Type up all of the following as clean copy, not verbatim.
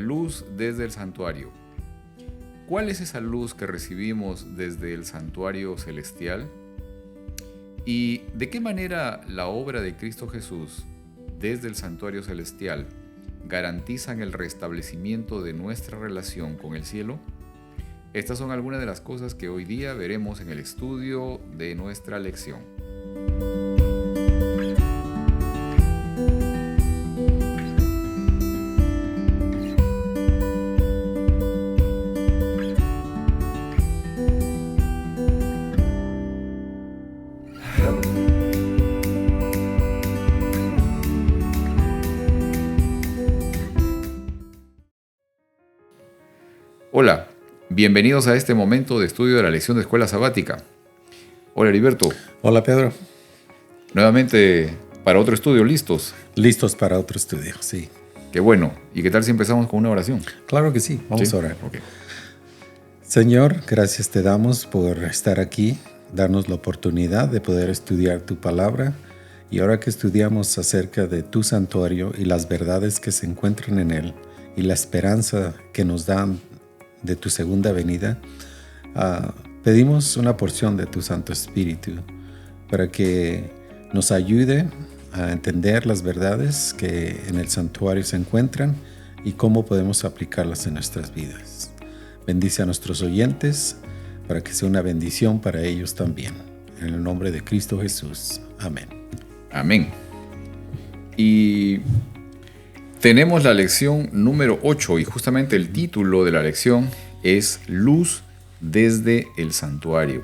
luz desde el santuario. ¿Cuál es esa luz que recibimos desde el santuario celestial? ¿Y de qué manera la obra de Cristo Jesús desde el santuario celestial garantizan el restablecimiento de nuestra relación con el cielo? Estas son algunas de las cosas que hoy día veremos en el estudio de nuestra lección. Hola, bienvenidos a este momento de estudio de la lección de escuela sabática. Hola Heriberto. Hola Pedro. Nuevamente para otro estudio, ¿listos? Listos para otro estudio, sí. Qué bueno. ¿Y qué tal si empezamos con una oración? Claro que sí, vamos a orar. Okay. Señor, gracias te damos por estar aquí, darnos la oportunidad de poder estudiar tu palabra. Y ahora que estudiamos acerca de tu santuario y las verdades que se encuentran en él y la esperanza que nos dan de tu segunda venida, pedimos una porción de tu Santo Espíritu para que nos ayude a entender las verdades que en el santuario se encuentran y cómo podemos aplicarlas en nuestras vidas. Bendice a nuestros oyentes para que sea una bendición para ellos también. En el nombre de Cristo Jesús. Amén. Amén. Y tenemos la lección número 8 y justamente el título de la lección es Luz desde el santuario.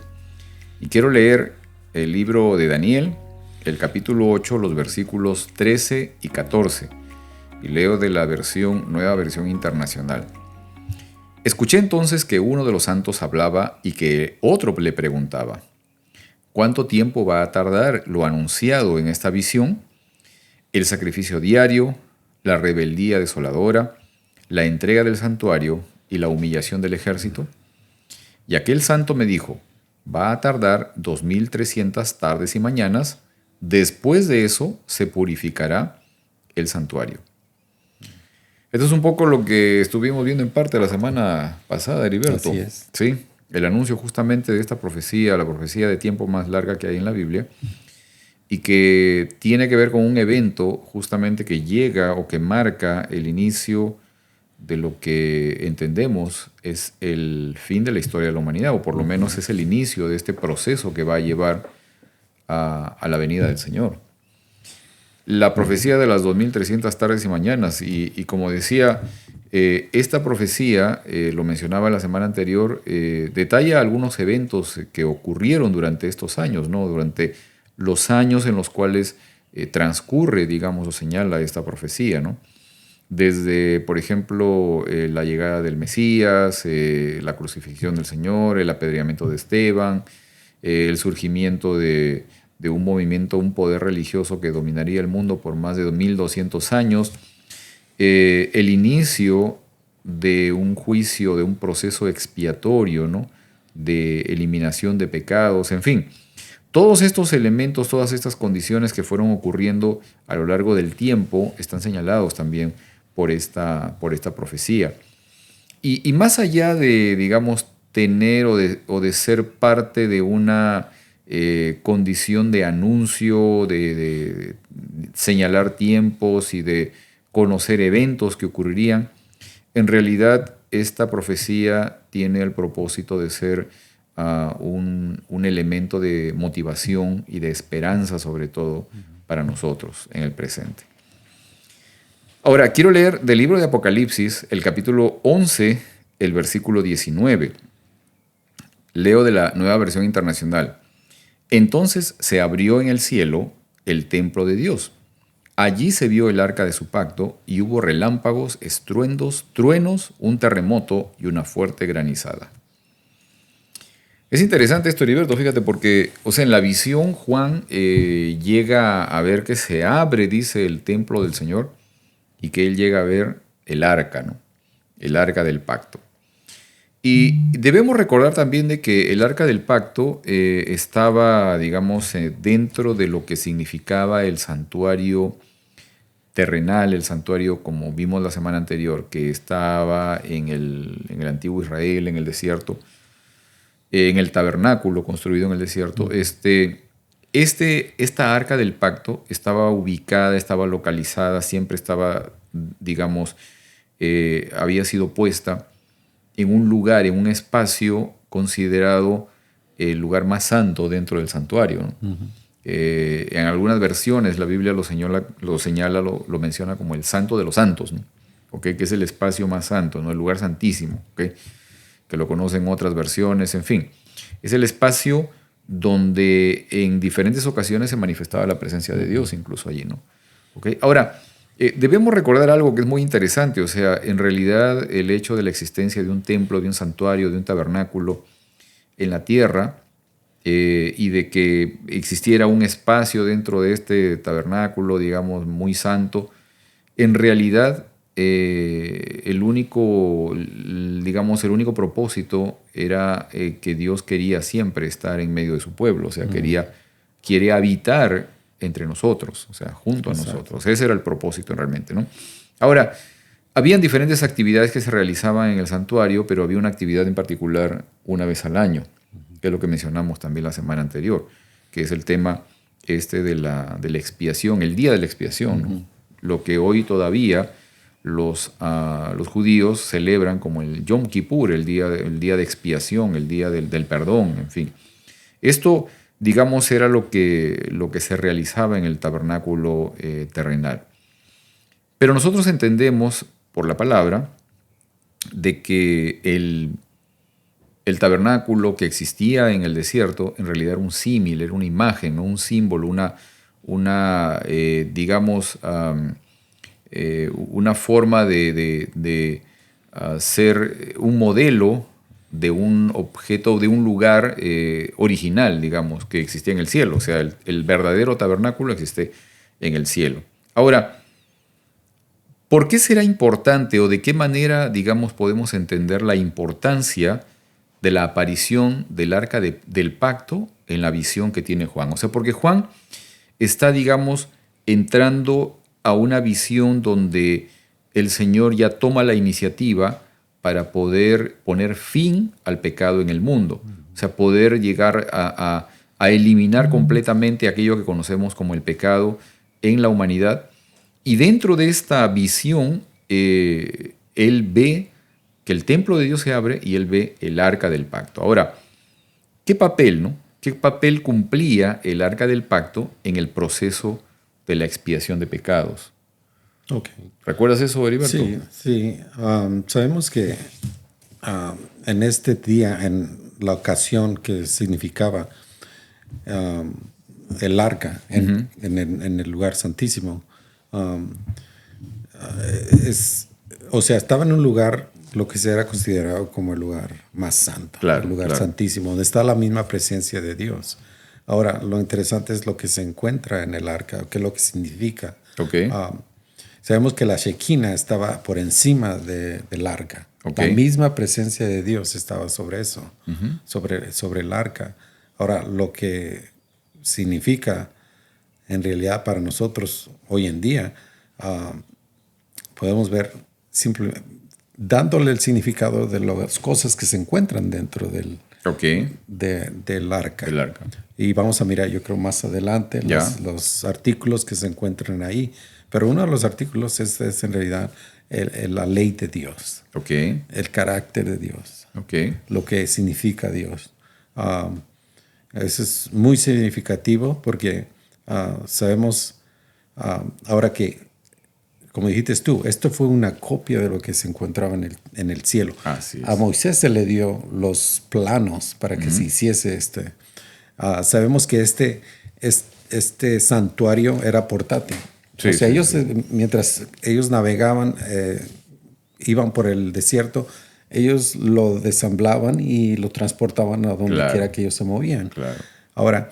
Y quiero leer el libro de Daniel, el capítulo 8, los versículos 13 y 14. Y leo de la nueva versión internacional. Escuché entonces que uno de los santos hablaba y que otro le preguntaba: ¿cuánto tiempo va a tardar lo anunciado en esta visión? El sacrificio diario, la rebeldía desoladora, la entrega del santuario y la humillación del ejército. Y aquel santo me dijo: va a tardar 2300 tardes y mañanas, después de eso se purificará el santuario. Esto es un poco lo que estuvimos viendo en parte la semana pasada, Heriberto. Así es. Sí, el anuncio justamente de esta profecía, la profecía de tiempo más larga que hay en la Biblia, y que tiene que ver con un evento justamente que llega o que marca el inicio de lo que entendemos es el fin de la historia de la humanidad, o por lo menos es el inicio de este proceso que va a llevar a la venida del Señor. La profecía de las 2300 tardes y mañanas, y como decía, esta profecía, lo mencionaba la semana anterior, detalla algunos eventos que ocurrieron durante estos años, ¿no? Durante los años en los cuales transcurre, digamos, o señala esta profecía, ¿no? Desde, por ejemplo, la llegada del Mesías, la crucifixión del Señor, el apedreamiento de Esteban, el surgimiento de un movimiento, un poder religioso que dominaría el mundo por más de 1200 años, el inicio de un juicio, de un proceso expiatorio, ¿no? De eliminación de pecados, en fin. Todos estos elementos, todas estas condiciones que fueron ocurriendo a lo largo del tiempo están señalados también por esta profecía. Y más allá de, digamos, tener o de ser parte de una condición de anuncio, de señalar tiempos y de conocer eventos que ocurrirían, en realidad esta profecía tiene el propósito de ser un elemento de motivación y de esperanza, sobre todo, para nosotros en el presente. Ahora, quiero leer del libro de Apocalipsis, el capítulo 11, el versículo 19. Leo de la nueva versión internacional. Entonces se abrió en el cielo el templo de Dios. Allí se vio el arca de su pacto y hubo relámpagos, estruendos, truenos, un terremoto y una fuerte granizada. Es interesante esto, Heriberto, fíjate, porque, o sea, en la visión Juan llega a ver que se abre, dice, el templo del Señor, y que él llega a ver el arca, ¿no? El arca del pacto. Y debemos recordar también de que el arca del pacto estaba, digamos, dentro de lo que significaba el santuario terrenal, el santuario, como vimos la semana anterior, que estaba en el antiguo Israel, en el desierto, en el tabernáculo construido en el desierto, esta arca del pacto estaba ubicada, estaba localizada, siempre estaba, digamos, había sido puesta en un lugar, en un espacio considerado el lugar más santo dentro del santuario, ¿no? En algunas versiones la Biblia lo señala, lo menciona como el santo de los santos, ¿no? ¿Okay? Que es el espacio más santo, ¿no? El lugar santísimo, ¿okay? Que lo conocen otras versiones, en fin. Es el espacio donde en diferentes ocasiones se manifestaba la presencia de Dios, incluso allí, ¿no? ¿Okay? Ahora, debemos recordar algo que es muy interesante, o sea, en realidad el hecho de la existencia de un templo, de un santuario, de un tabernáculo en la tierra, y de que existiera un espacio dentro de este tabernáculo, digamos, muy santo, en realidad el único propósito era que Dios quería siempre estar en medio de su pueblo, o sea, quiere habitar entre nosotros, o sea, junto a nosotros. Ese era el propósito realmente, ¿no? Ahora, habían diferentes actividades que se realizaban en el santuario, pero había una actividad en particular una vez al año, que es lo que mencionamos también la semana anterior, que es el tema de la expiación, el día de la expiación, ¿no? Lo que hoy todavía los judíos celebran como el Yom Kippur, el día de expiación, el día del perdón, en fin. Esto, digamos, era lo que se realizaba en el tabernáculo terrenal. Pero nosotros entendemos por la palabra de que el tabernáculo que existía en el desierto en realidad era un símil, era una imagen, ¿no? Un símbolo, digamos, una forma de ser un modelo de un objeto, de un lugar original, digamos, que existía en el cielo. O sea, el verdadero tabernáculo existe en el cielo. Ahora, ¿por qué será importante o de qué manera, digamos, podemos entender la importancia de la aparición del arca del pacto en la visión que tiene Juan? O sea, porque Juan está, digamos, entrando a una visión donde el Señor ya toma la iniciativa para poder poner fin al pecado en el mundo. O sea, poder llegar a eliminar completamente aquello que conocemos como el pecado en la humanidad. Y dentro de esta visión, él ve que el templo de Dios se abre y él ve el arca del pacto. Ahora, ¿qué papel, no? ¿Qué papel cumplía el arca del pacto en el proceso de la expiación de pecados? Okay. ¿Recuerdas eso, Heriberto? Sí. Sabemos que en este día, en la ocasión que significaba el arca en el lugar santísimo, o sea, estaba en un lugar, lo que se era considerado como el lugar más santo, el lugar santísimo, donde está la misma presencia de Dios. Ahora, lo interesante es lo que se encuentra en el arca, qué es lo que significa. Okay. Sabemos que la Shekinah estaba por encima del arca. Okay. La misma presencia de Dios estaba sobre eso, sobre el arca. Ahora, lo que significa en realidad para nosotros hoy en día, podemos ver simplemente dándole el significado de las cosas que se encuentran dentro del arca. Y vamos a mirar, yo creo, más adelante los artículos que se encuentran ahí. Pero uno de los artículos es en realidad la ley de Dios, el carácter de Dios, lo que significa Dios. Eso es muy significativo porque sabemos ahora que, como dijiste tú, esto fue una copia de lo que se encontraba en el cielo. Así es. A Moisés se le dio los planos para que se hiciese sabemos que este santuario era portátil. Sí, o sea, sí. Mientras ellos navegaban, iban por el desierto, ellos lo desamblaban y lo transportaban a donde quiera que ellos se movían. Claro. Ahora,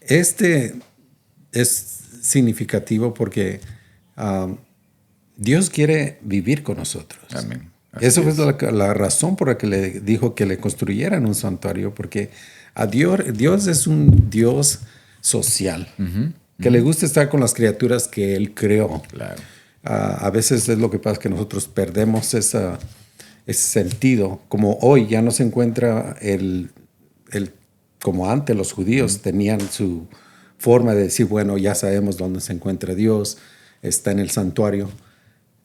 este es significativo porque Dios quiere vivir con nosotros. Amén. Esa fue la razón por la que le dijo que le construyeran un santuario, porque Dios es un Dios social. que le gusta estar con las criaturas que Él creó. Claro. A veces es lo que pasa, que nosotros perdemos ese sentido. Como hoy ya no se encuentra como antes los judíos tenían su forma de decir, bueno, ya sabemos dónde se encuentra Dios, está en el santuario.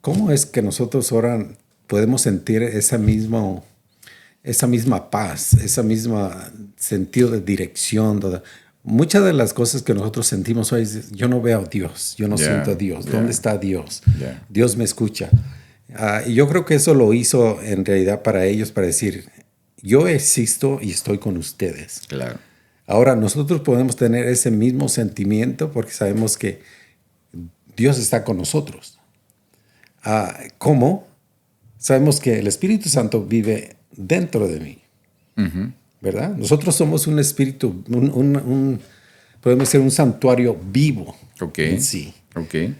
¿Cómo es que nosotros ahora podemos sentir esa misma paz, esa misma sentido de dirección? Muchas de las cosas que nosotros sentimos hoy es, yo no veo a Dios, yo no siento a Dios. ¿Dónde está Dios? Dios me escucha. Y yo creo que eso lo hizo en realidad para ellos, para decir, yo existo y estoy con ustedes. Claro. Ahora nosotros podemos tener ese mismo sentimiento porque sabemos que Dios está con nosotros. ¿Cómo? Sabemos que el Espíritu Santo vive dentro de mí, ¿verdad? Nosotros somos un espíritu, podemos ser un santuario vivo en sí. Okay.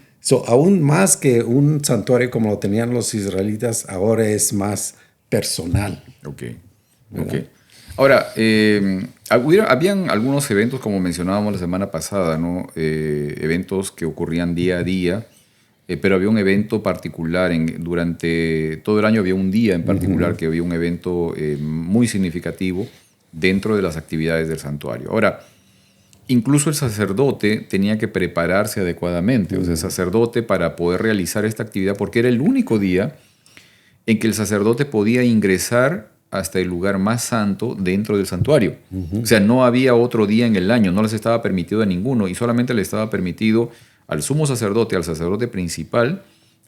Aún más que un santuario como lo tenían los israelitas, ahora es más personal. Okay. Ahora, habían algunos eventos, como mencionábamos la semana pasada, ¿no? Eventos que ocurrían día a día, pero había un evento particular. Durante todo el año había un día en particular que había un evento muy significativo dentro de las actividades del santuario. Ahora, incluso el sacerdote tenía que prepararse adecuadamente. O sea, el sacerdote, para poder realizar esta actividad, porque era el único día en que el sacerdote podía ingresar hasta el lugar más santo dentro del santuario. O sea, no había otro día en el año, no les estaba permitido a ninguno, y solamente le estaba permitido al sumo sacerdote, al sacerdote principal,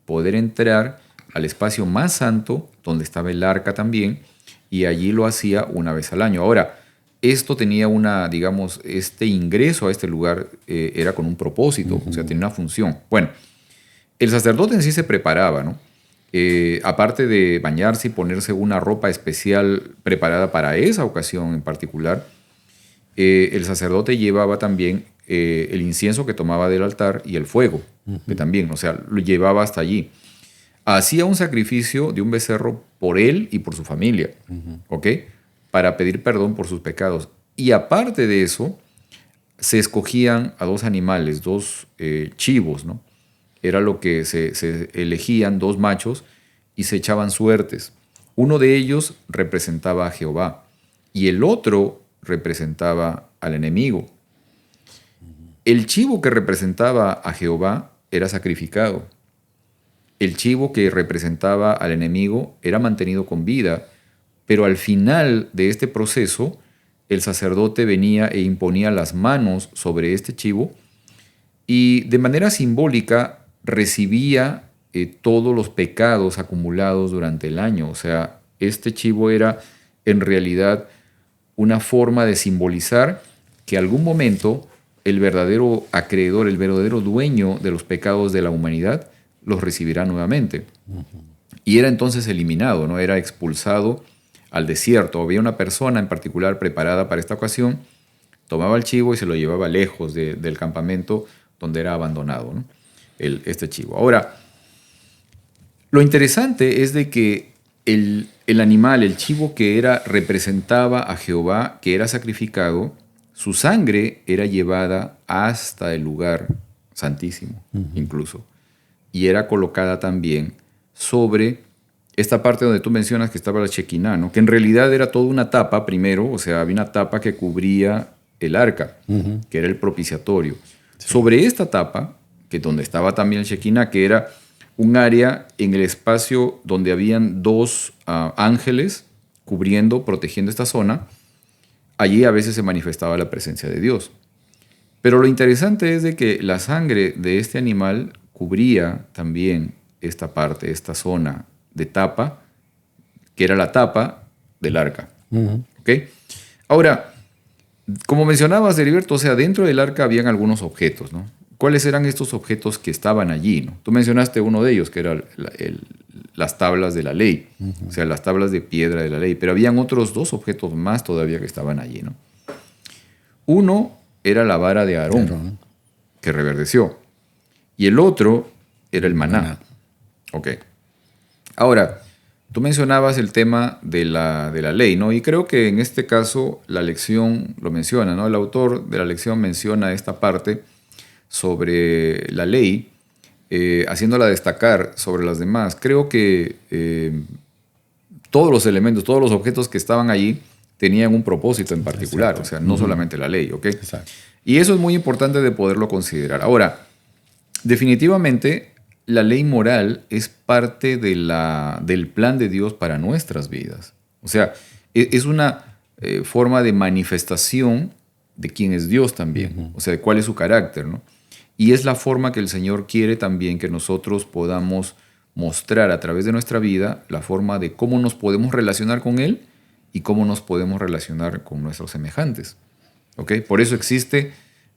poder entrar al espacio más santo, donde estaba el arca también, y allí lo hacía una vez al año. Ahora, esto tenía este ingreso a este lugar era con un propósito, o sea, tenía una función. Bueno, el sacerdote en sí se preparaba, ¿no? Aparte de bañarse y ponerse una ropa especial preparada para esa ocasión en particular, el sacerdote llevaba también el incienso que tomaba del altar y el fuego, que también, o sea, lo llevaba hasta allí. Hacía un sacrificio de un becerro por él y por su familia, ¿ok? Para pedir perdón por sus pecados. Y aparte de eso, se escogían a 2 animales, 2 chivos, ¿no? Era lo que se elegían, 2 machos, y se echaban suertes. Uno de ellos representaba a Jehová y el otro representaba al enemigo. El chivo que representaba a Jehová era sacrificado. El chivo que representaba al enemigo era mantenido con vida, pero al final de este proceso, el sacerdote venía e imponía las manos sobre este chivo y de manera simbólica recibía todos los pecados acumulados durante el año. O sea, este chivo era en realidad una forma de simbolizar que algún momento el verdadero acreedor, el verdadero dueño de los pecados de la humanidad, los recibirá nuevamente. Y era entonces eliminado, ¿no? Era expulsado al desierto. Había una persona en particular preparada para esta ocasión, tomaba el chivo y se lo llevaba lejos del campamento donde era abandonado, ¿no? Este chivo. Ahora, lo interesante es de que el animal, el chivo que representaba a Jehová, que era sacrificado, su sangre era llevada hasta el lugar santísimo, incluso, y era colocada también sobre esta parte donde tú mencionas que estaba la Shekinah, ¿no? Que en realidad era toda una tapa primero, o sea, había una tapa que cubría el arca, que era el propiciatorio. Sí. Sobre esta tapa, que donde estaba también el Shekinah, que era un área en el espacio donde habían 2 ángeles cubriendo, protegiendo esta zona, allí a veces se manifestaba la presencia de Dios. Pero lo interesante es de que la sangre de este animal cubría también esta parte, esta zona de tapa, que era la tapa del arca. ¿Okay? Ahora, como mencionabas, Heriberto, o sea, dentro del arca habían algunos objetos, ¿no? ¿Cuáles eran estos objetos que estaban allí, ¿no? Tú mencionaste uno de ellos, que era las tablas de la ley, o sea, las tablas de piedra de la ley, pero habían otros 2 objetos más todavía que estaban allí, ¿no? Uno era la vara de Aarón, que reverdeció, y el otro era el maná. Ok. Ahora, tú mencionabas el tema de la ley, ¿no? Y creo que en este caso la lección lo menciona, ¿no? El autor de la lección menciona esta parte sobre la ley, haciéndola destacar sobre las demás, creo que todos los elementos, todos los objetos que estaban allí tenían un propósito en particular, Exacto. o sea, no solamente la ley, ¿ok? Exacto. Y eso es muy importante de poderlo considerar. Ahora, definitivamente, la ley moral es parte del plan de Dios para nuestras vidas. O sea, es una forma de manifestación de quién es Dios también, o sea, de cuál es su carácter, ¿no? Y es la forma que el Señor quiere también que nosotros podamos mostrar a través de nuestra vida la forma de cómo nos podemos relacionar con Él y cómo nos podemos relacionar con nuestros semejantes. ¿Ok? Por eso existe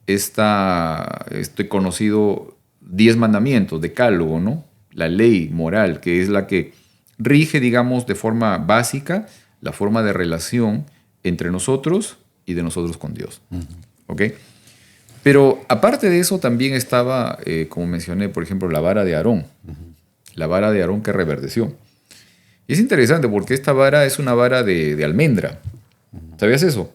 este conocido 10 mandamientos, decálogo, ¿no? La ley moral, que es la que rige, digamos, de forma básica la forma de relación entre nosotros y de nosotros con Dios. ¿Ok? Pero aparte de eso también estaba, como mencioné, por ejemplo, la vara de Aarón. La vara de Aarón que reverdeció. Y es interesante porque esta vara es una vara de almendra. ¿Sabías eso?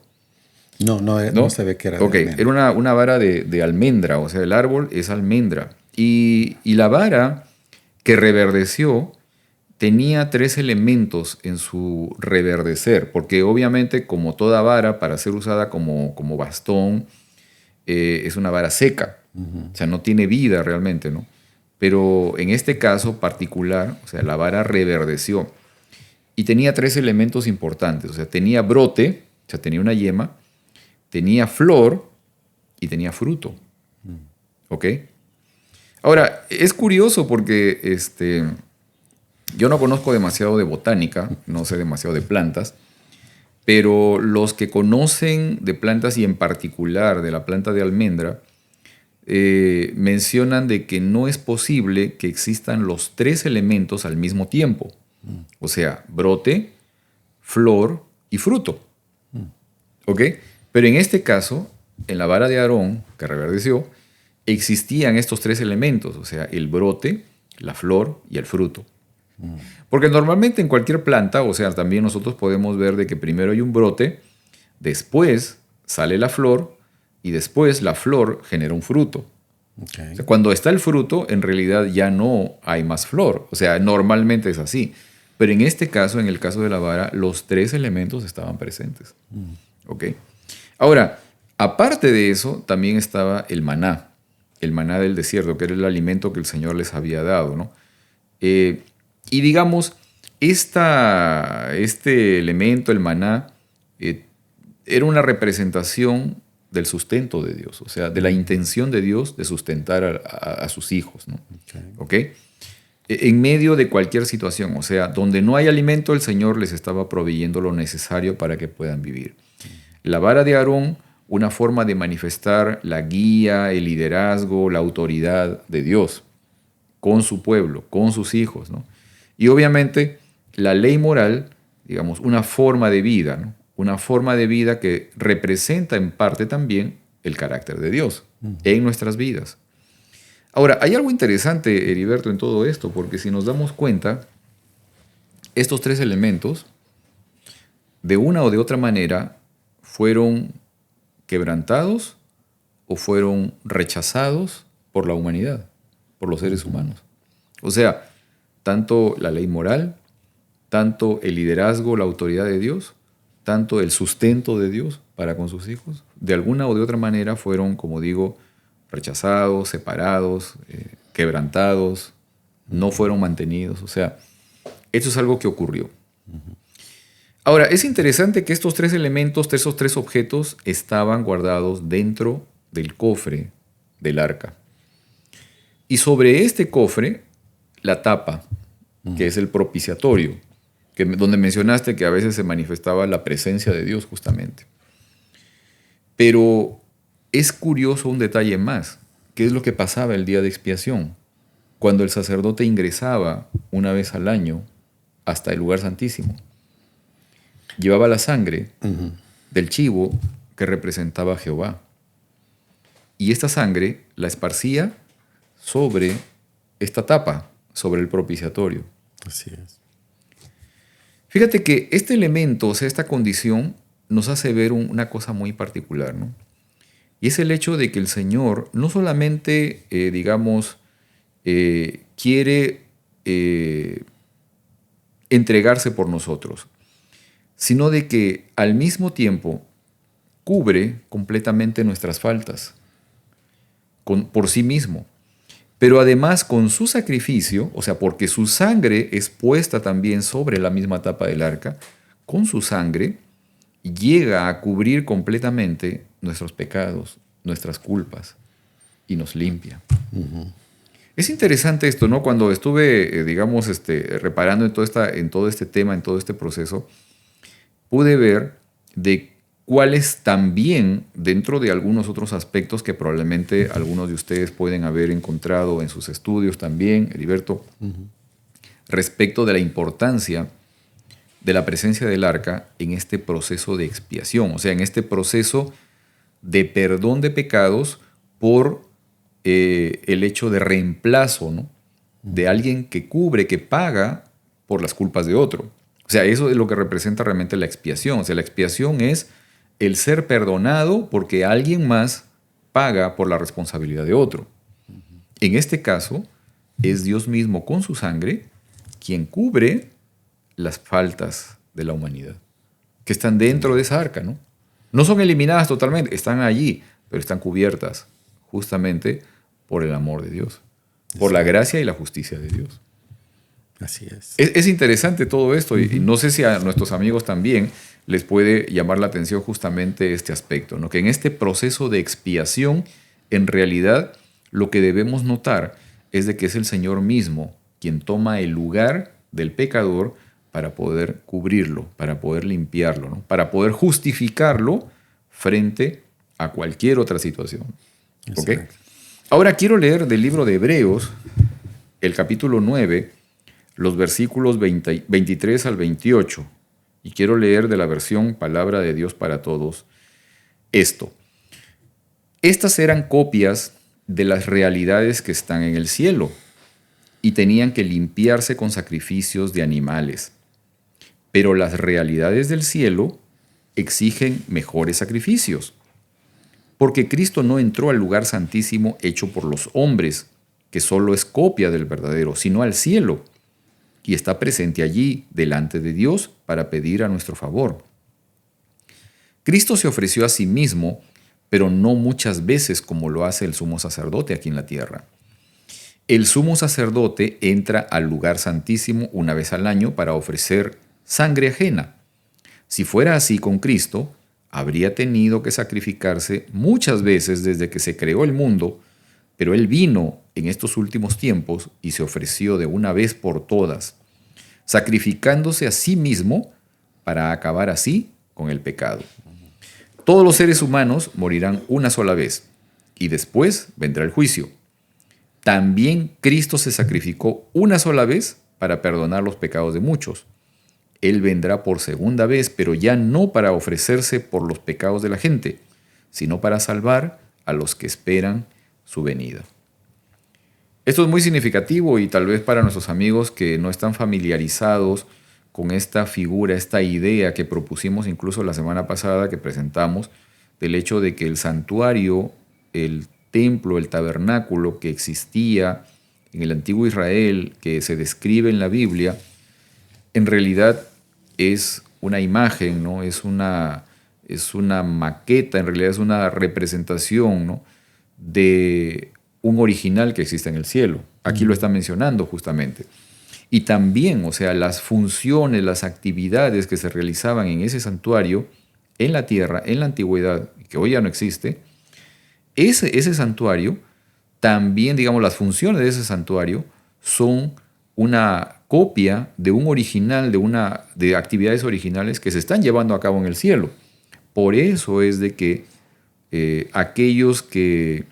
No se ve que era de Ok, almendra. era una vara de almendra, o sea, el árbol es almendra. Y la vara que reverdeció tenía 3 elementos en su reverdecer, porque obviamente como toda vara, para ser usada como bastón, es una vara seca, o sea, no tiene vida realmente, ¿no? Pero en este caso particular, o sea, la vara reverdeció y tenía 3 elementos importantes, o sea, tenía brote, o sea, tenía una yema, tenía flor y tenía fruto. ¿Ok? Ahora, es curioso porque yo no conozco demasiado de botánica, no sé demasiado de plantas, pero los que conocen de plantas y en particular de la planta de almendra, mencionan de que no es posible que existan los 3 elementos al mismo tiempo. O sea, brote, flor y fruto. ¿Ok? Pero en este caso, en la vara de Aarón, que reverdeció, existían estos 3 elementos, o sea, el brote, la flor y el fruto. Porque normalmente en cualquier planta, o sea, también nosotros podemos ver de que primero hay un brote, después sale la flor y después la flor genera un fruto. Okay. O sea, cuando está el fruto, en realidad ya no hay más flor. O sea, normalmente es así. Pero en este caso, en el caso de la vara, los 3 elementos estaban presentes. ¿Ok? Ahora, aparte de eso, también estaba el maná del desierto, que era el alimento que el Señor les había dado, ¿no? Y digamos, este elemento, el maná, era una representación del sustento de Dios, o sea, de la intención de Dios de sustentar a sus hijos, ¿no? ¿Ok? En medio de cualquier situación, o sea, donde no hay alimento, el Señor les estaba proveyendo lo necesario para que puedan vivir. La vara de Aarón, una forma de manifestar la guía, el liderazgo, la autoridad de Dios con su pueblo, con sus hijos, ¿no? Y obviamente la ley moral, digamos, una forma de vida, ¿no? Una forma de vida que representa en parte también el carácter de Dios en nuestras vidas. Ahora, hay algo interesante, Heriberto, en todo esto, porque si nos damos cuenta, estos 3 elementos, de una o de otra manera, fueron quebrantados o fueron rechazados por la humanidad, por los seres humanos. O sea, tanto la ley moral, tanto el liderazgo, la autoridad de Dios, tanto el sustento de Dios para con sus hijos, de alguna o de otra manera fueron, como digo, rechazados, separados, quebrantados, no fueron mantenidos. O sea, esto es algo que ocurrió. Ahora, es interesante que estos 3 elementos, esos 3 objetos, estaban guardados dentro del cofre del arca. Y sobre este cofre, la tapa, que es el propiciatorio, donde mencionaste que a veces se manifestaba la presencia de Dios justamente. Pero es curioso un detalle más. ¿Qué es lo que pasaba el día de expiación? Cuando el sacerdote ingresaba una vez al año hasta el lugar santísimo. Llevaba la sangre del chivo que representaba a Jehová. Y esta sangre la esparcía sobre esta tapa, sobre el propiciatorio. Así es. Fíjate que este elemento, o sea, esta condición, nos hace ver una cosa muy particular, ¿no? Y es el hecho de que el Señor no solamente, quiere entregarse por nosotros, sino de que al mismo tiempo cubre completamente nuestras faltas por sí mismo. Pero además con su sacrificio, o sea, porque su sangre es puesta también sobre la misma tapa del arca, con su sangre llega a cubrir completamente nuestros pecados, nuestras culpas, y nos limpia. Es interesante esto, ¿no? Cuando estuve, reparando en todo este tema, en todo este proceso, pude ver de cuáles también, dentro de algunos otros aspectos que probablemente algunos de ustedes pueden haber encontrado en sus estudios también, Heriberto, respecto de la importancia de la presencia del arca en este proceso de expiación, o sea, en este proceso de perdón de pecados por el hecho de reemplazo, ¿no? De alguien que cubre, que paga por las culpas de otro. O sea, eso es lo que representa realmente la expiación. O sea, la expiación es el ser perdonado porque alguien más paga por la responsabilidad de otro. En este caso, es Dios mismo con su sangre quien cubre las faltas de la humanidad, que están dentro de esa arca, ¿no? No son eliminadas totalmente, están allí, pero están cubiertas justamente por el amor de Dios, por la gracia y la justicia de Dios. Así es. Es interesante todo esto y no sé si a nuestros amigos también les puede llamar la atención justamente este aspecto, ¿no? Que en este proceso de expiación, en realidad, lo que debemos notar es de que es el Señor mismo quien toma el lugar del pecador para poder cubrirlo, para poder limpiarlo, ¿no? Para poder justificarlo frente a cualquier otra situación. ¿Okay? Ahora quiero leer del libro de Hebreos, el capítulo 9, los versículos 23 al 28. Y quiero leer de la versión Palabra de Dios para Todos esto. Estas eran copias de las realidades que están en el cielo y tenían que limpiarse con sacrificios de animales. Pero las realidades del cielo exigen mejores sacrificios. Porque Cristo no entró al lugar santísimo hecho por los hombres, que solo es copia del verdadero, sino al cielo, y está presente allí delante de Dios para pedir a nuestro favor. Cristo se ofreció a sí mismo, pero no muchas veces como lo hace el sumo sacerdote aquí en la tierra. El sumo sacerdote entra al lugar santísimo una vez al año para ofrecer sangre ajena. Si fuera así con Cristo, habría tenido que sacrificarse muchas veces desde que se creó el mundo, pero Él vino en estos últimos tiempos y se ofreció de una vez por todas, sacrificándose a sí mismo para acabar así con el pecado. Todos los seres humanos morirán una sola vez y después vendrá el juicio. También Cristo se sacrificó una sola vez para perdonar los pecados de muchos. Él vendrá por segunda vez, pero ya no para ofrecerse por los pecados de la gente, sino para salvar a los que esperan su venida. Esto es muy significativo y tal vez para nuestros amigos que no están familiarizados con esta figura, esta idea que propusimos incluso la semana pasada que presentamos, del hecho de que el santuario, el templo, el tabernáculo que existía en el antiguo Israel, que se describe en la Biblia, en realidad es una imagen, ¿no? Es una maqueta, en realidad es una representación, ¿no? De un original que existe en el cielo. Aquí lo está mencionando justamente. Y también, o sea, las funciones, las actividades que se realizaban en ese santuario, en la tierra, en la antigüedad, que hoy ya no existe, ese santuario, también, digamos, las funciones de ese santuario son una copia de un original, de actividades originales que se están llevando a cabo en el cielo. Por eso es de que aquellos que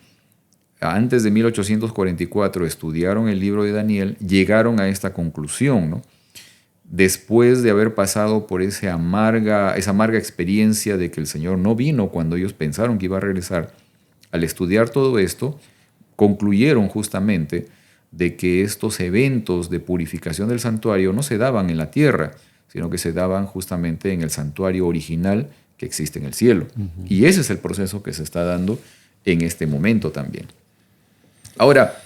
antes de 1844 estudiaron el libro de Daniel llegaron a esta conclusión, ¿no? Después de haber pasado por esa amarga experiencia de que el Señor no vino cuando ellos pensaron que iba a regresar, al estudiar todo esto, concluyeron justamente de que estos eventos de purificación del santuario no se daban en la tierra, sino que se daban justamente en el santuario original que existe en el cielo. Y ese es el proceso que se está dando en este momento también. Ahora,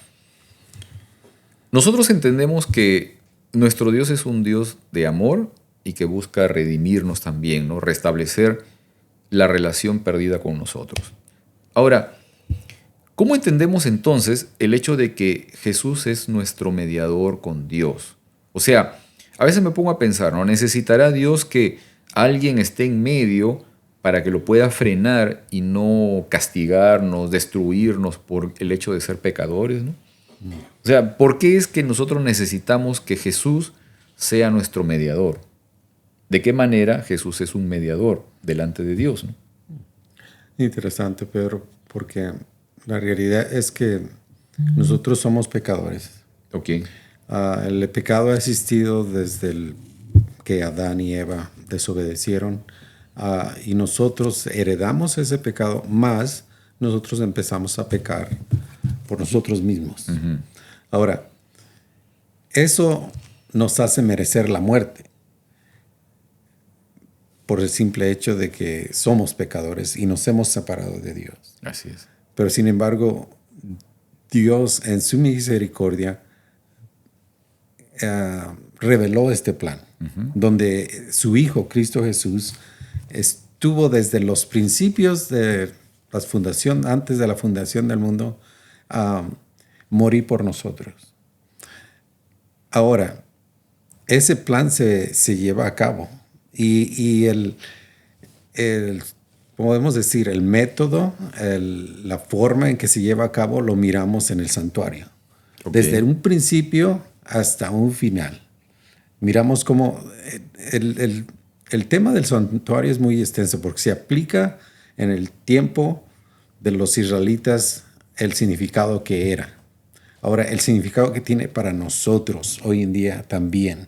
nosotros entendemos que nuestro Dios es un Dios de amor y que busca redimirnos también, ¿no? Restablecer la relación perdida con nosotros. Ahora, ¿cómo entendemos entonces el hecho de que Jesús es nuestro mediador con Dios? O sea, a veces me pongo a pensar, ¿no? ¿Necesitará Dios que alguien esté en medio para que lo pueda frenar y no castigarnos, destruirnos por el hecho de ser pecadores, ¿no? O sea, ¿por qué es que nosotros necesitamos que Jesús sea nuestro mediador? ¿De qué manera Jesús es un mediador delante de Dios, ¿no? Interesante, Pedro, porque la realidad es que nosotros somos pecadores. Ok. El pecado ha existido desde que Adán y Eva desobedecieron, y nosotros heredamos ese pecado, más nosotros empezamos a pecar por nosotros mismos. Ahora, eso nos hace merecer la muerte por el simple hecho de que somos pecadores y nos hemos separado de Dios. Así es. Pero sin embargo, Dios en su misericordia reveló este plan, donde su Hijo, Cristo Jesús, estuvo desde los principios de la fundación, antes de la fundación del mundo, a morir por nosotros. Ahora, ese plan se lleva a cabo y podemos decir, el método, la forma en que se lleva a cabo lo miramos en el santuario. Okay. Desde un principio hasta un final. Miramos cómo el tema del santuario es muy extenso porque se aplica en el tiempo de los israelitas el significado que era. Ahora, el significado que tiene para nosotros hoy en día también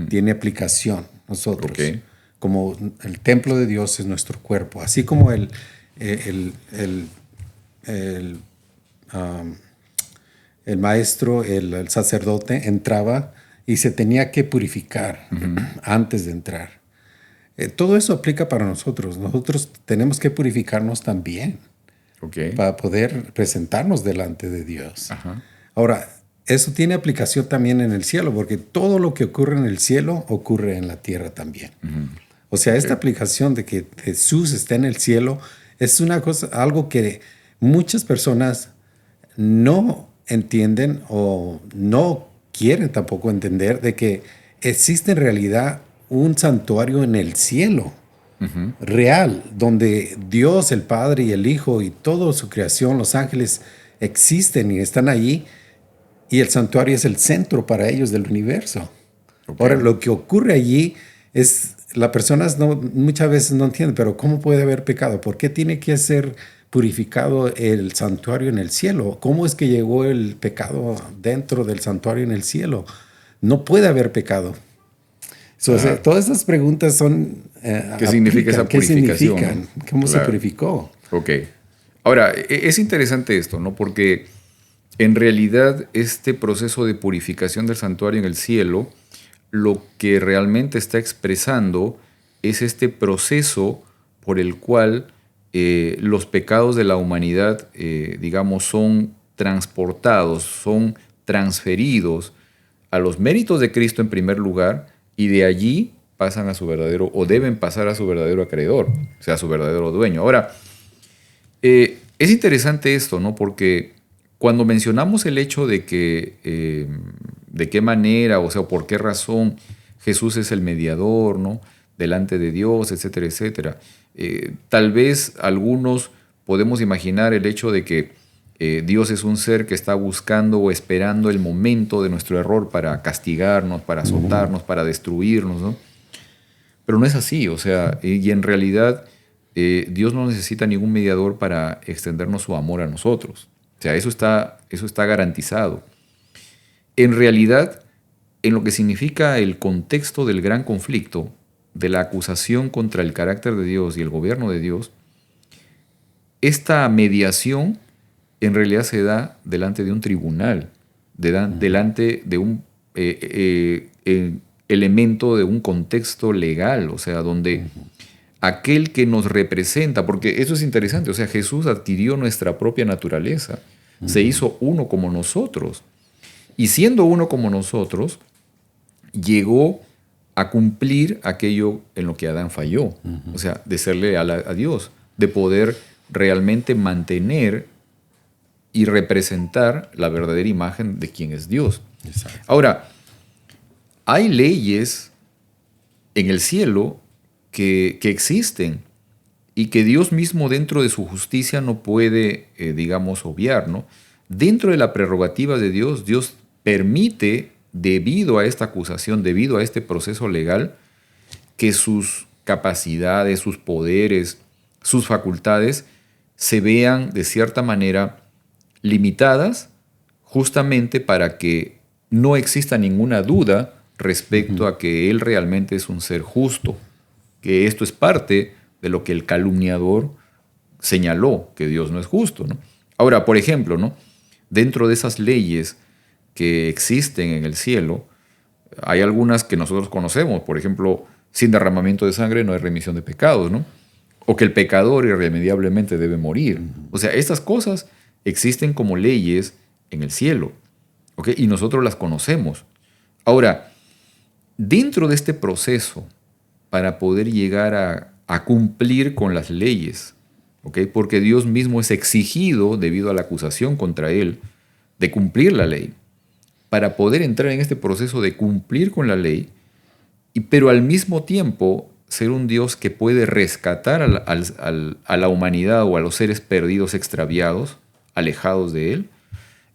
tiene aplicación. Nosotros, okay, como el templo de Dios es nuestro cuerpo, así como el maestro, el sacerdote entraba y se tenía que purificar antes de entrar. Todo eso aplica para nosotros. Nosotros tenemos que purificarnos también, okay, para poder presentarnos delante de Dios. Ajá. Ahora, eso tiene aplicación también en el cielo, porque todo lo que ocurre en el cielo ocurre en la tierra también. O sea, esta aplicación de que Jesús está en el cielo es una cosa, algo que muchas personas no entienden o no quieren tampoco entender, de que existe en realidad un santuario en el cielo real, donde Dios, el Padre y el Hijo y toda su creación, los ángeles, existen y están allí, y el santuario es el centro para ellos del universo. Okay. Ahora, lo que ocurre allí es, las personas muchas veces no entienden, pero ¿cómo puede haber pecado? ¿Por qué tiene que ser purificado el santuario en el cielo? ¿Cómo es que llegó el pecado dentro del santuario en el cielo? No puede haber pecado. O sea, todas estas preguntas son... ¿Qué significa esa purificación? ¿Qué significan? ¿Cómo se purificó? Ok. Ahora, es interesante esto, ¿no? Porque en realidad este proceso de purificación del santuario en el cielo, lo que realmente está expresando es este proceso por el cual los pecados de la humanidad, digamos, son transportados, son transferidos a los méritos de Cristo en primer lugar, y de allí pasan a su verdadero, o deben pasar a su verdadero acreedor, o sea, a su verdadero dueño. Ahora, es interesante esto, ¿no? Porque cuando mencionamos el hecho de que, de qué manera, o sea, por qué razón Jesús es el mediador, ¿no? Delante de Dios, etcétera, etcétera. Tal vez algunos podemos imaginar el hecho de que Dios es un ser que está buscando o esperando el momento de nuestro error para castigarnos, para azotarnos, para destruirnos, ¿no? Pero no es así, o sea, y en realidad Dios no necesita ningún mediador para extendernos su amor a nosotros. O sea, eso está garantizado. En realidad, en lo que significa el contexto del gran conflicto, de la acusación contra el carácter de Dios y el gobierno de Dios, esta mediación en realidad se da delante de un tribunal, delante de un elemento de un contexto legal, o sea, donde aquel que nos representa, porque eso es interesante, o sea, Jesús adquirió nuestra propia naturaleza, se hizo uno como nosotros, y siendo uno como nosotros, llegó a cumplir aquello en lo que Adán falló, o sea, de ser leal a Dios, de poder realmente mantener y representar la verdadera imagen de quién es Dios. Exacto. Ahora, hay leyes en el cielo que existen y que Dios mismo dentro de su justicia no puede, digamos, obviar, ¿no? Dentro de la prerrogativa de Dios, Dios permite, debido a esta acusación, debido a este proceso legal, que sus capacidades, sus poderes, sus facultades se vean de cierta manera limitadas, justamente para que no exista ninguna duda respecto a que Él realmente es un ser justo, que esto es parte de lo que el calumniador señaló, que Dios no es justo, ¿no? Ahora, por ejemplo, ¿no? Dentro de esas leyes que existen en el cielo, hay algunas que nosotros conocemos, por ejemplo, sin derramamiento de sangre no hay remisión de pecados, ¿no? O que el pecador irremediablemente debe morir. O sea, estas cosas existen como leyes en el cielo, ¿ok? Y nosotros las conocemos. Ahora, dentro de este proceso, para poder llegar a cumplir con las leyes, ¿ok? Porque Dios mismo es exigido, debido a la acusación contra Él, de cumplir la ley. Para poder entrar en este proceso de cumplir con la ley, pero al mismo tiempo ser un Dios que puede rescatar a la humanidad o a los seres perdidos, extraviados, alejados de Él.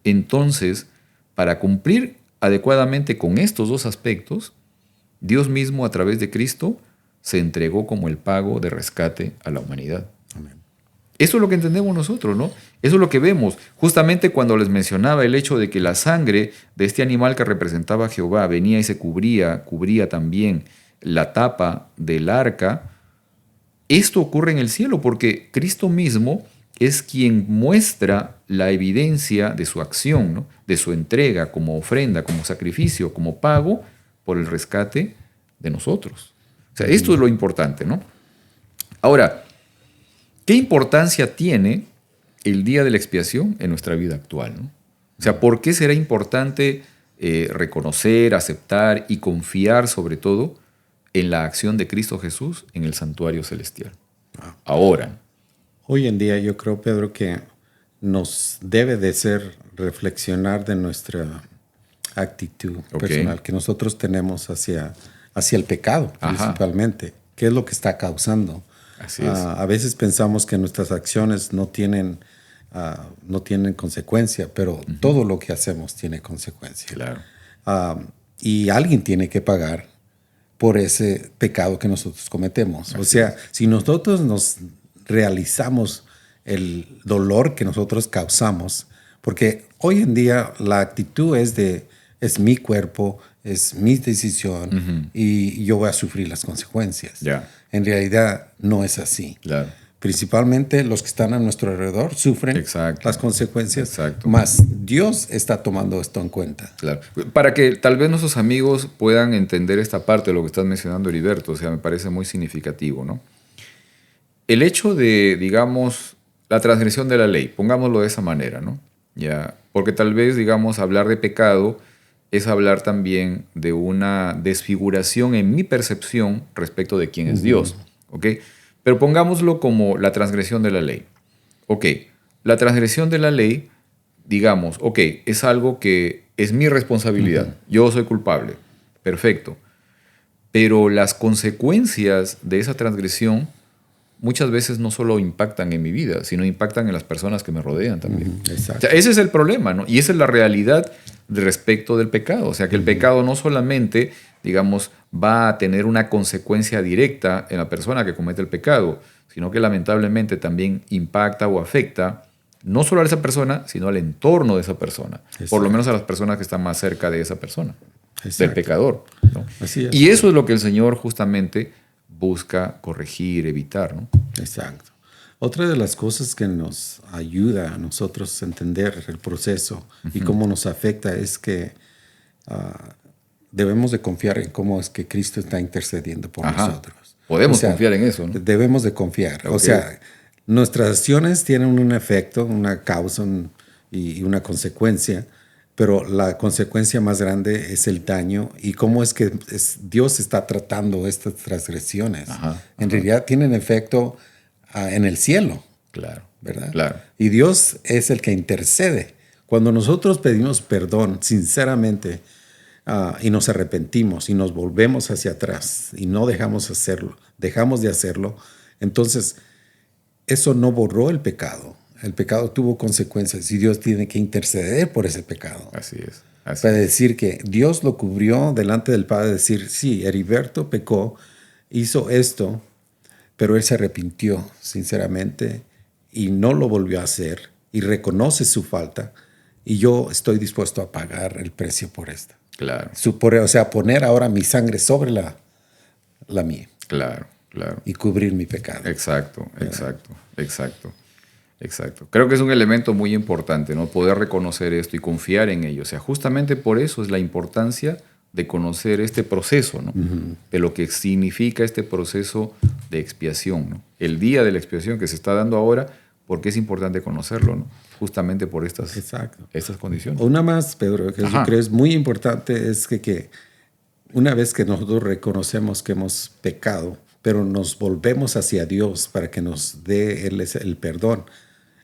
Entonces, para cumplir adecuadamente con estos dos aspectos, Dios mismo a través de Cristo se entregó como el pago de rescate a la humanidad. Amén. Eso es lo que entendemos nosotros, ¿no? Eso es lo que vemos. Justamente cuando les mencionaba el hecho de que la sangre de este animal que representaba a Jehová venía y se cubría también la tapa del arca, esto ocurre en el cielo porque Cristo mismo es quien muestra la evidencia de su acción, ¿no? De su entrega como ofrenda, como sacrificio, como pago por el rescate de nosotros. O sea, esto es lo importante, ¿no? Ahora, ¿qué importancia tiene el día de la expiación en nuestra vida actual, ¿no? O sea, ¿por qué será importante reconocer, aceptar y confiar sobre todo en la acción de Cristo Jesús en el santuario celestial? Ahora. Hoy en día yo creo, Pedro, que nos debe de ser reflexionar de nuestra actitud personal que nosotros tenemos hacia el pecado, principalmente. ¿Qué es lo que está causando? Así es. A veces pensamos que nuestras acciones no tienen consecuencia, pero todo lo que hacemos tiene consecuencia. Claro. Y alguien tiene que pagar por ese pecado que nosotros cometemos. O sea, si nosotros nos realizamos el dolor que nosotros causamos, porque hoy en día la actitud es mi cuerpo, es mi decisión y yo voy a sufrir las consecuencias. En realidad no es así. Claro. Principalmente los que están a nuestro alrededor sufren las consecuencias, más Dios está tomando esto en cuenta. Claro. Para que tal vez nuestros amigos puedan entender esta parte de lo que estás mencionando, Heriberto, o sea, me parece muy significativo, ¿no? El hecho de, digamos, la transgresión de la ley, pongámoslo de esa manera, ¿no? Ya, porque tal vez, digamos, hablar de pecado es hablar también de una desfiguración en mi percepción respecto de quién es Dios, ¿ok? Pero pongámoslo como la transgresión de la ley. Ok, la transgresión de la ley, digamos, ok, es algo que es mi responsabilidad. Yo soy culpable. Perfecto. Pero las consecuencias de esa transgresión muchas veces no solo impactan en mi vida, sino impactan en las personas que me rodean también. Exacto. O sea, ese es el problema, ¿no? Y esa es la realidad respecto del pecado. O sea, que el pecado no solamente, digamos, va a tener una consecuencia directa en la persona que comete el pecado, sino que lamentablemente también impacta o afecta no solo a esa persona, sino al entorno de esa persona. Exacto. Por lo menos a las personas que están más cerca de esa persona, exacto, del pecador, ¿no? Así es. Y eso es lo que el Señor justamente busca corregir, evitar, ¿no? Exacto. Otra de las cosas que nos ayuda a nosotros a entender el proceso y cómo nos afecta es que debemos de confiar en cómo es que Cristo está intercediendo por nosotros. Podemos O sea, confiar en eso, ¿no? debemos de confiar. Ok. O sea, nuestras acciones tienen un efecto, una causa y una consecuencia, pero la consecuencia más grande es el daño y cómo es que Dios está tratando estas transgresiones. Ajá, En ajá. realidad tienen efecto en el cielo, Claro, ¿verdad? claro. Y Dios es el que intercede. Cuando nosotros pedimos perdón sinceramente y nos arrepentimos y nos volvemos hacia atrás y no dejamos de hacerlo, entonces eso no borró el pecado. El pecado tuvo consecuencias y Dios tiene que interceder por ese pecado. Así es. Así Para es. decir que Dios lo cubrió delante del Padre, decir, sí, Heriberto pecó, hizo esto, pero él se arrepintió sinceramente y no lo volvió a hacer y reconoce su falta y yo estoy dispuesto a pagar el precio por esto. Claro, O sea, poner ahora mi sangre sobre la mía claro, claro. y cubrir mi pecado. Exacto, exacto, exacto, exacto. Creo que es un elemento muy importante, ¿no? Poder reconocer esto y confiar en ello. O sea, justamente por eso es la importancia de conocer este proceso, ¿no? De lo que significa este proceso de expiación, ¿no? El día de la expiación que se está dando ahora, porque es importante conocerlo, ¿no? Justamente por Exacto. estas condiciones. Una más, Pedro, que yo Ajá. creo es muy importante, es que una vez que nosotros reconocemos que hemos pecado, pero nos volvemos hacia Dios para que nos dé Él el perdón,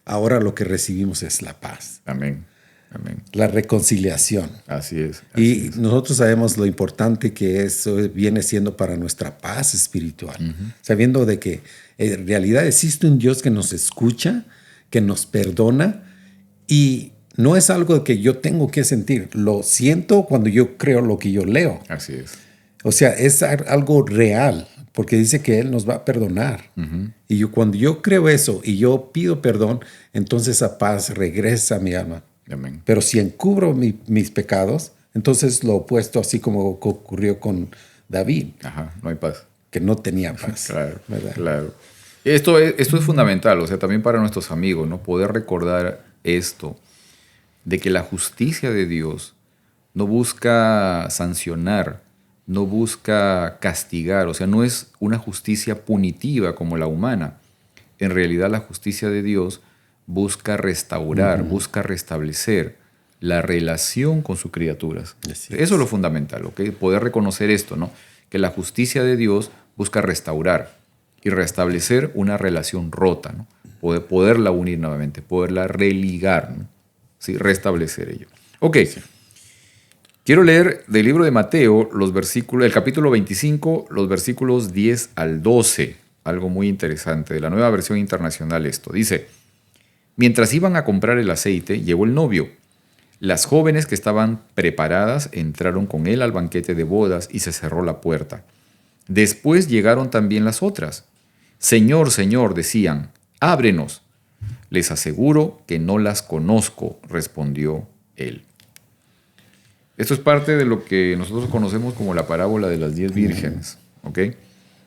ahora lo que recibimos es la paz, Amén, amén. la reconciliación. Así es. Y Así es. nosotros sabemos lo importante que eso viene siendo para nuestra paz espiritual, sabiendo de que en realidad existe un Dios que nos escucha, que nos perdona y no es algo que yo tengo que sentir, lo siento cuando yo creo lo que yo leo. Así es. O sea, es algo real, porque dice que Él nos va a perdonar. Y cuando yo creo eso y yo pido perdón, entonces esa paz regresa a mi alma. Amén. Pero si encubro mis pecados, entonces lo opuesto, así como ocurrió con David, Ajá, no hay paz. que no tenía paz. Claro, ¿verdad? claro. Esto es fundamental, o sea, también para nuestros amigos, ¿no? Poder recordar esto, de que la justicia de Dios no busca sancionar, no busca castigar, o sea, no es una justicia punitiva como la humana. En realidad la justicia de Dios busca restaurar, busca restablecer la relación con sus criaturas. Así Eso es lo fundamental, ¿ok? Poder reconocer esto, ¿no? Que la justicia de Dios busca restaurar y restablecer una relación rota, ¿no? Poderla unir nuevamente, poderla religar, ¿no? Sí, restablecer ello. Ok. Quiero leer del libro de Mateo el capítulo 25, los versículos 10 al 12. Algo muy interesante, de la Nueva Versión Internacional esto. Dice, mientras iban a comprar el aceite, llegó el novio. Las jóvenes que estaban preparadas entraron con él al banquete de bodas y se cerró la puerta. Después llegaron también las otras. Señor, Señor, decían, ábrenos. Les aseguro que no las conozco, respondió él. Esto es parte de lo que nosotros conocemos como la parábola de las 10 vírgenes, ¿ok?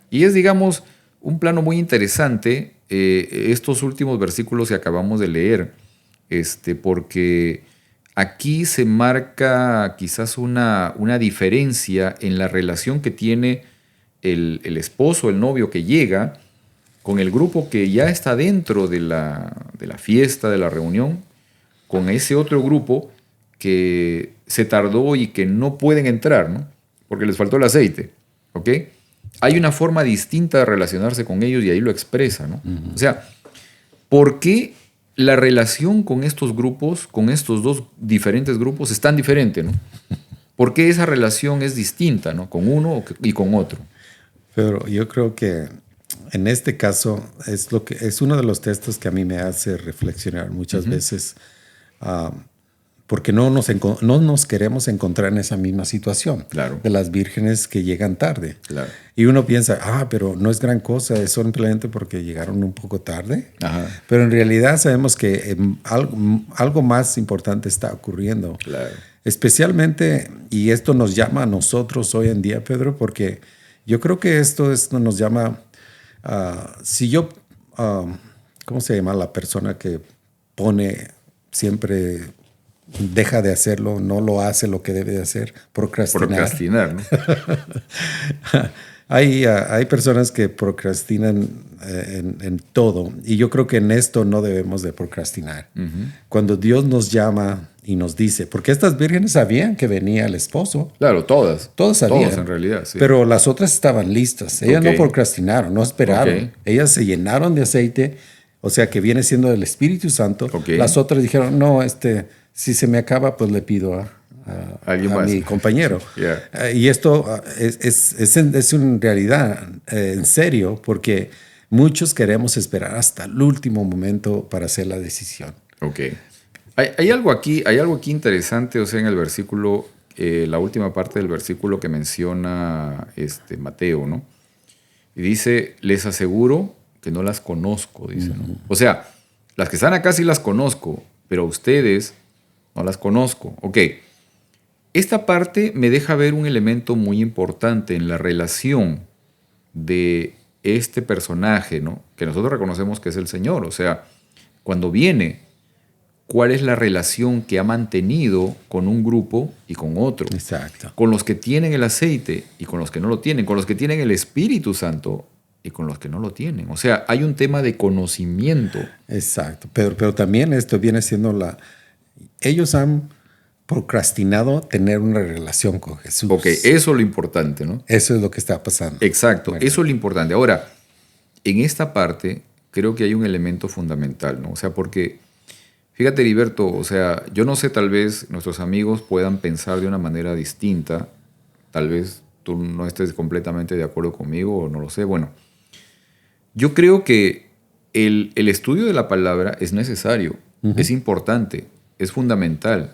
Y es, digamos, un plano muy interesante estos últimos versículos que acabamos de leer, porque aquí se marca quizás una diferencia en la relación que tiene el esposo, el novio que llega, con el grupo que ya está dentro de la fiesta, de la reunión, con ese otro grupo que se tardó y que no pueden entrar, ¿no? Porque les faltó el aceite, ¿ok? Hay una forma distinta de relacionarse con ellos y ahí lo expresa, ¿no? O sea, ¿por qué la relación con estos grupos, con estos dos diferentes grupos, es tan diferente, ¿no? ¿Por qué esa relación es distinta, ¿no? Con uno y con otro? Pero yo creo que en este caso es uno de los textos que a mí me hace reflexionar muchas veces, porque no nos queremos encontrar en esa misma situación, Claro. de las vírgenes que llegan tarde. Claro. Y uno piensa, pero no es gran cosa, es simplemente porque llegaron un poco tarde. Ajá. Pero en realidad sabemos que algo más importante está ocurriendo. Claro. Especialmente, y esto nos llama a nosotros hoy en día, Pedro, porque yo creo que esto nos llama, si yo, ¿cómo se llama la persona que pone siempre, deja de hacerlo, no lo hace lo que debe de hacer? Procrastinar. Procrastinar, ¿no? Hay personas que procrastinan en todo y yo creo que en esto no debemos de procrastinar. Cuando Dios nos llama y nos dice, porque estas vírgenes sabían que venía el esposo. Claro, todas. Todos sabían. Todos en realidad, sí. Pero las otras estaban listas. Ellas no procrastinaron, no esperaron. Ok. Ellas se llenaron de aceite, o sea que viene siendo el Espíritu Santo. Ok. Las otras dijeron, no, si se me acaba, pues le pido a Alguien más. mi compañero. Yeah. Y esto es una realidad, en serio, porque muchos queremos esperar hasta el último momento para hacer la decisión. Ok. Hay algo aquí interesante, o sea, en el versículo, la última parte del versículo que menciona Mateo, ¿no? Y dice, les aseguro que no las conozco, dice, ¿no? O sea, las que están acá sí las conozco, pero a ustedes no las conozco. Ok. Esta parte me deja ver un elemento muy importante en la relación de este personaje, ¿no? Que nosotros reconocemos que es el Señor. O sea, cuando viene, ¿cuál es la relación que ha mantenido con un grupo y con otro? Exacto. Con los que tienen el aceite y con los que no lo tienen. Con los que tienen el Espíritu Santo y con los que no lo tienen. O sea, hay un tema de conocimiento. Exacto. Pero también esto viene siendo ellos han procrastinado tener una relación con Jesús. Ok, eso es lo importante, ¿no? Eso es lo que está pasando. Exacto, Bueno. eso es lo importante. Ahora, en esta parte creo que hay un elemento fundamental, ¿no? O sea, porque, fíjate, Heriberto, o sea, yo no sé, tal vez nuestros amigos puedan pensar de una manera distinta, tal vez tú no estés completamente de acuerdo conmigo o no lo sé. Bueno, yo creo que el estudio de la palabra es necesario, es importante, es fundamental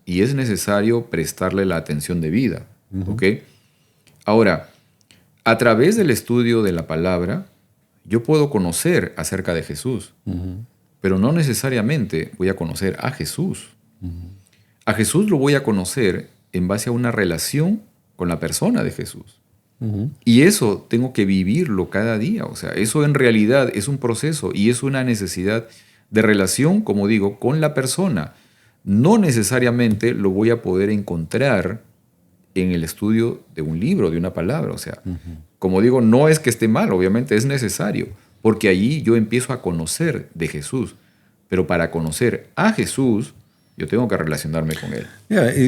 y es necesario prestarle la atención debida, ¿ok? Ahora, a través del estudio de la palabra, yo puedo conocer acerca de Jesús, pero no necesariamente voy a conocer a Jesús. A Jesús lo voy a conocer en base a una relación con la persona de Jesús. Y eso tengo que vivirlo cada día. O sea, eso en realidad es un proceso y es una necesidad de relación, como digo, con la persona. No necesariamente lo voy a poder encontrar en el estudio de un libro, de una palabra. O sea, como digo, no es que esté mal, obviamente es necesario, porque allí yo empiezo a conocer de Jesús. Pero para conocer a Jesús, yo tengo que relacionarme con Él.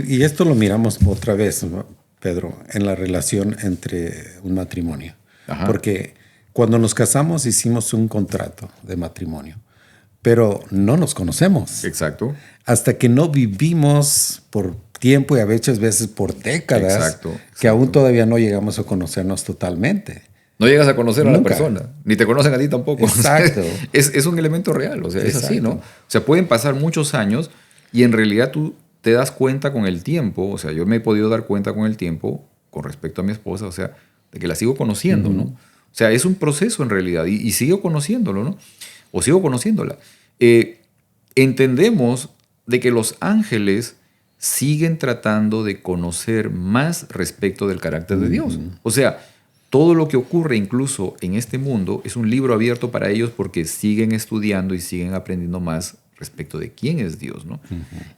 Y esto lo miramos otra vez, ¿no, Pedro, en la relación entre un matrimonio? Ajá. Porque cuando nos casamos hicimos un contrato de matrimonio, pero no nos conocemos. Exacto. Hasta que no vivimos por tiempo y a veces por décadas, Exacto. que aún todavía no llegamos a conocernos totalmente. No llegas a conocer a la Nunca. persona, ni te conocen a ti tampoco. Exacto. Es un elemento real, o sea, es así, Exacto. ¿no? O sea, pueden pasar muchos años y en realidad tú te das cuenta con el tiempo, o sea, yo me he podido dar cuenta con el tiempo con respecto a mi esposa, o sea, de que la sigo conociendo, ¿no? O sea, es un proceso en realidad y sigo conociéndolo, ¿no? O sigo conociéndola. Entendemos de que los ángeles siguen tratando de conocer más respecto del carácter de Dios. O sea, todo lo que ocurre incluso en este mundo es un libro abierto para ellos porque siguen estudiando y siguen aprendiendo más respecto de quién es Dios, ¿no?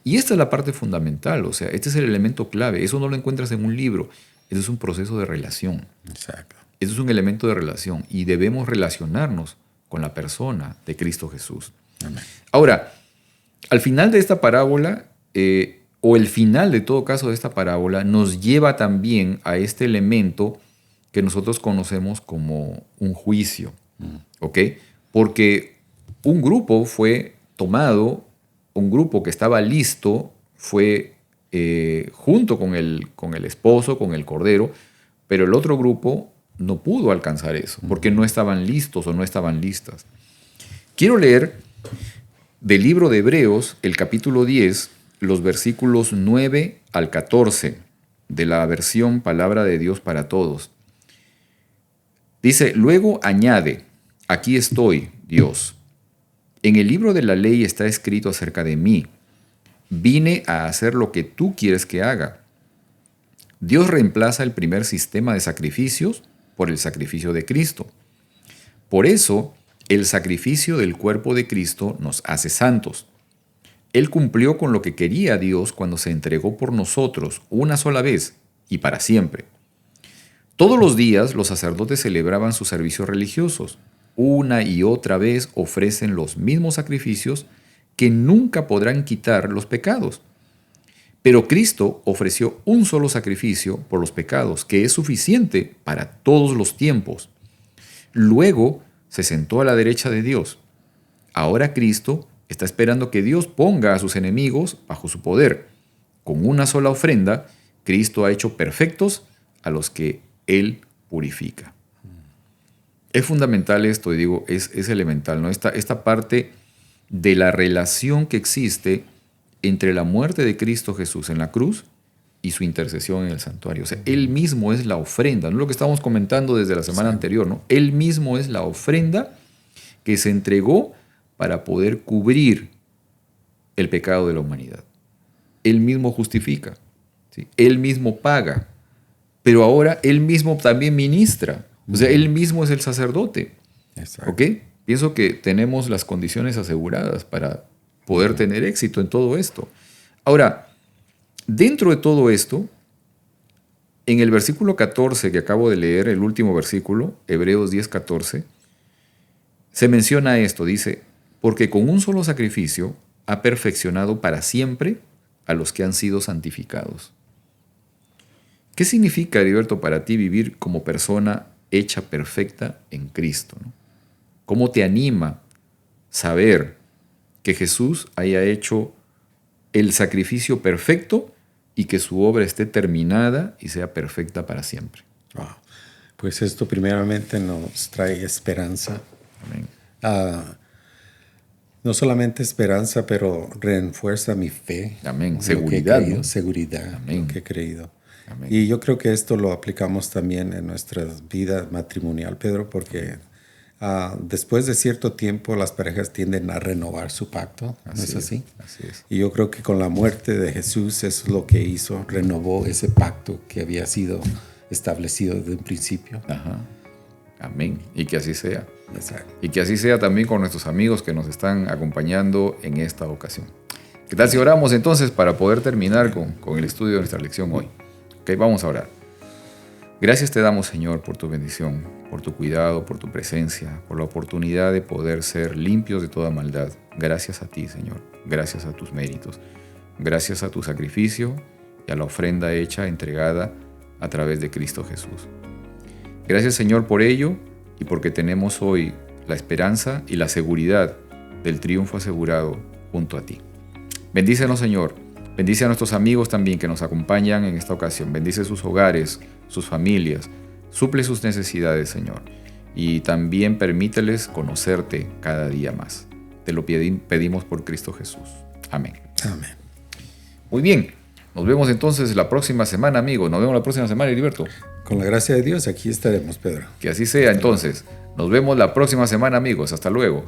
Y esta es la parte fundamental, o sea, este es el elemento clave. Eso no lo encuentras en un libro, eso es un proceso de relación. Exacto. Eso es un elemento de relación y debemos relacionarnos con la persona de Cristo Jesús. Amén. Ahora, al final de esta parábola, o el final de todo caso de esta parábola, nos lleva también a este elemento que nosotros conocemos como un juicio, ¿ok? Porque un grupo fue tomado, un grupo que estaba listo fue junto con el esposo, con el cordero, pero el otro grupo no pudo alcanzar eso, porque no estaban listos o no estaban listas. Quiero leer del libro de Hebreos, el capítulo 10, los versículos 9 al 14, de la versión Palabra de Dios para Todos. Dice, luego añade, aquí estoy, Dios. En el libro de la ley está escrito acerca de mí. Vine a hacer lo que tú quieres que haga. Dios reemplaza el primer sistema de sacrificios por el sacrificio de Cristo. Por eso, el sacrificio del cuerpo de Cristo nos hace santos. Él cumplió con lo que quería Dios cuando se entregó por nosotros una sola vez y para siempre. Todos los días los sacerdotes celebraban sus servicios religiosos. Una y otra vez ofrecen los mismos sacrificios que nunca podrán quitar los pecados. Pero Cristo ofreció un solo sacrificio por los pecados, que es suficiente para todos los tiempos. Luego se sentó a la derecha de Dios. Ahora Cristo está esperando que Dios ponga a sus enemigos bajo su poder. Con una sola ofrenda, Cristo ha hecho perfectos a los que Él purifica. Es fundamental esto, y digo, es elemental, ¿no? Esta parte de la relación que existe entre la muerte de Cristo Jesús en la cruz y su intercesión en el santuario. O sea, Él mismo es la ofrenda, no es lo que estábamos comentando desde la semana anterior, ¿no? Él mismo es la ofrenda que se entregó para poder cubrir el pecado de la humanidad. Él mismo justifica, ¿sí? Él mismo paga, pero ahora Él mismo también ministra. O sea, Él mismo es el sacerdote. Exacto. ¿Ok? Pienso que tenemos las condiciones aseguradas para poder tener éxito en todo esto. Ahora, dentro de todo esto, en el versículo 14 que acabo de leer, el último versículo, Hebreos 10:14, se menciona esto, dice, porque con un solo sacrificio ha perfeccionado para siempre a los que han sido santificados. ¿Qué significa, Heriberto, para ti vivir como persona hecha perfecta en Cristo, ¿no? ¿Cómo te anima saber que Jesús haya hecho el sacrificio perfecto y que su obra esté terminada y sea perfecta para siempre? Wow. Pues esto primeramente nos trae esperanza. Amén. No solamente esperanza, pero refuerza mi fe. Amén. Seguridad, ¿no? Seguridad, Amén. lo que he creído. Amén. Y yo creo que esto lo aplicamos también en nuestra vida matrimonial, Pedro, porque después de cierto tiempo las parejas tienden a renovar su pacto, ¿no es así? Así es. Y yo creo que con la muerte de Jesús eso es lo que hizo, renovó ese pacto que había sido establecido desde un principio. Ajá. Amén. Y que así sea. Exacto. Y que así sea también con nuestros amigos que nos están acompañando en esta ocasión. ¿Qué tal si oramos entonces para poder terminar con el estudio de nuestra lección hoy? Ok, vamos a orar. Gracias te damos, Señor, por tu bendición, por tu cuidado, por tu presencia, por la oportunidad de poder ser limpios de toda maldad. Gracias a ti, Señor. Gracias a tus méritos. Gracias a tu sacrificio y a la ofrenda hecha, entregada a través de Cristo Jesús. Gracias, Señor, por ello y porque tenemos hoy la esperanza y la seguridad del triunfo asegurado junto a ti. Bendícenos, Señor. Bendice a nuestros amigos también que nos acompañan en esta ocasión. Bendice sus hogares, sus familias. Suple sus necesidades, Señor. Y también permíteles conocerte cada día más. Te lo pedimos por Cristo Jesús. Amén. Amén. Muy bien. Nos vemos entonces la próxima semana, amigos. Nos vemos la próxima semana, Heriberto. Con la gracia de Dios, aquí estaremos, Pedro. Que así sea entonces. Nos vemos la próxima semana, amigos. Hasta luego.